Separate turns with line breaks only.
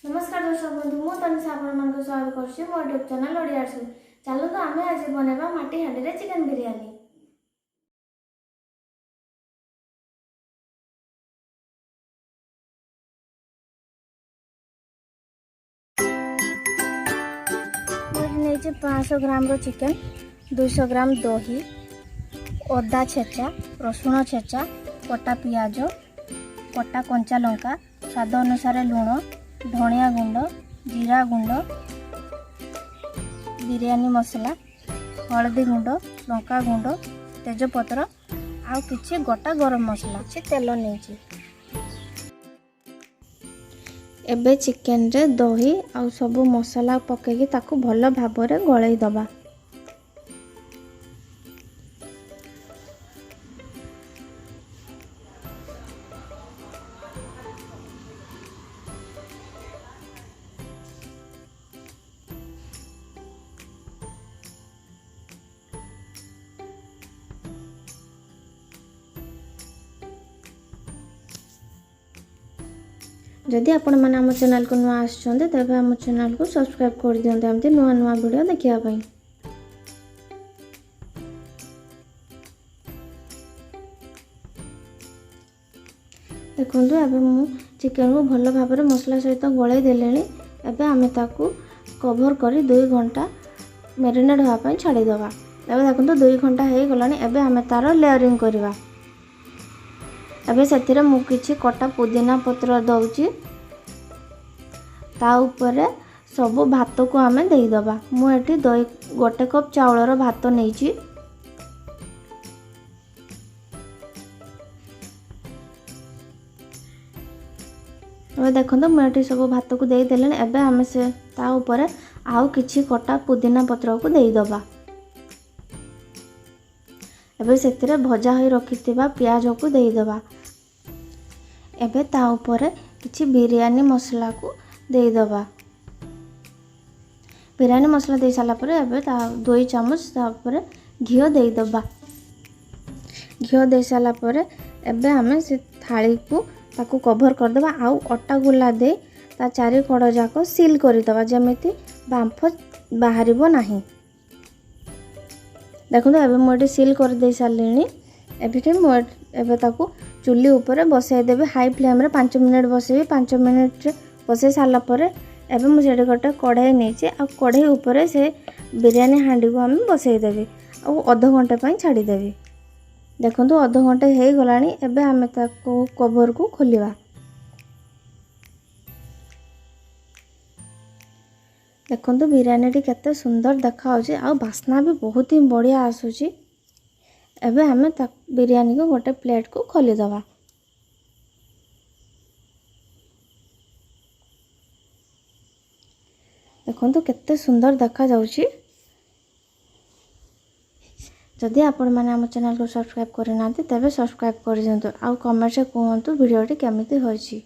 नमस्कार दर्शक बंधु मु तनिषा आपण स्वागत करछि मोर यूट्यूब चैनल ओडिया सु चलो तो आमे आज बनेबा माटी हांडी रे चिकन बिरयानी। मोर 500 ग्राम रो चिकन, 200 ग्राम दही, अदा छेचा, रसुण छेचा, कटा पियाज, कटा कंचा लंका, स्वाद अनुसार लुण, धनिया गुंड, जीरा गुंड, बिरयानी मसला, हल्दी गुंड, लंका गुंड, तेजपत्र आउ किछि गोटा गरम मसला, किछि तेल नेछि। एबे चिकन रे दही आउ सब मसला पकेकी ताकू भल भाबरे गळै दबा। जदि आपण मैंने आम चैनल को नुआ आसुँच तेज आम चैनल को सब्सक्राइब कर दिखाते एमती नुआ नुआ वीडियो देखापी। देखो एबे मु चिकन को भल भाव मसला सहित गलई देले। एबे आमे ताकू कवर करी 2 घंटा मैरिनेट होगापी छाड़ीदवा। एबे देखो 2 घंटा हो गलानी। एबे आमे तार लेयरिंग करवा। एबे सेथिरे मु किछि कटा पुदीना पत्र दउची। ता ऊपर सब भात को आमे देई दबा। मु एठी 1 कप चावलर भात नेइची। एबे देखंतो मु एठी सब भात को देई देलेन। एबे आमे से ता ऊपर आउ किछि कटा पुदीना पत्र को देई दबा। एबे सेथिरे भजा होई रखिथिबा प्याज को देई दबा। एबे ता ऊपर किछि बिरयानी मसला को देई दबा। बिरयानी मसला दे साला पर एबे ता 2 चम्मच ता ऊपर घियो देई दबा। घियो दे साला पर एबे हमें से थाली को ताकू कवर कर दबा। आउ अटा गुला दे ता चारि कड़ जाको सील करि दबा जेमिति बांफ बाहरिबो नाही। देखो एबे मोटे सील कर दे सालेनी। एबे ताकू चुली ऊपर बसाई देबे। हाई फ्लेम रे 5 मिनट बसेबे। 5 मिनट बसे साला पर एबे मु सेठी गोटे कढ़ाई नेचे। आ कढ़ाई ऊपर से बिरयानी हांडी को हम बसाई देबे। आ आधा घंटा पई छाड़ी देबे। देखंतु आधा घंटा हे गलानी। एबे हमें ताको कवर को खोलिबा। देखंतु बिरयानी टी केते सुंदर देखा होची। आ बास्ना भी बहुत ही बढ़िया आसुची। एबे हमें बिरयानी को गोटे प्लेट को खोली दबा। देखंतु केते सुंदर देखा जाउची। जदि आपण माने हम चैनल को सब्सक्राइब करि नांती तबे सब्सक्राइब कर दियंतु। आ कमेंट से कहंतु वीडियो टी केमिति होईची।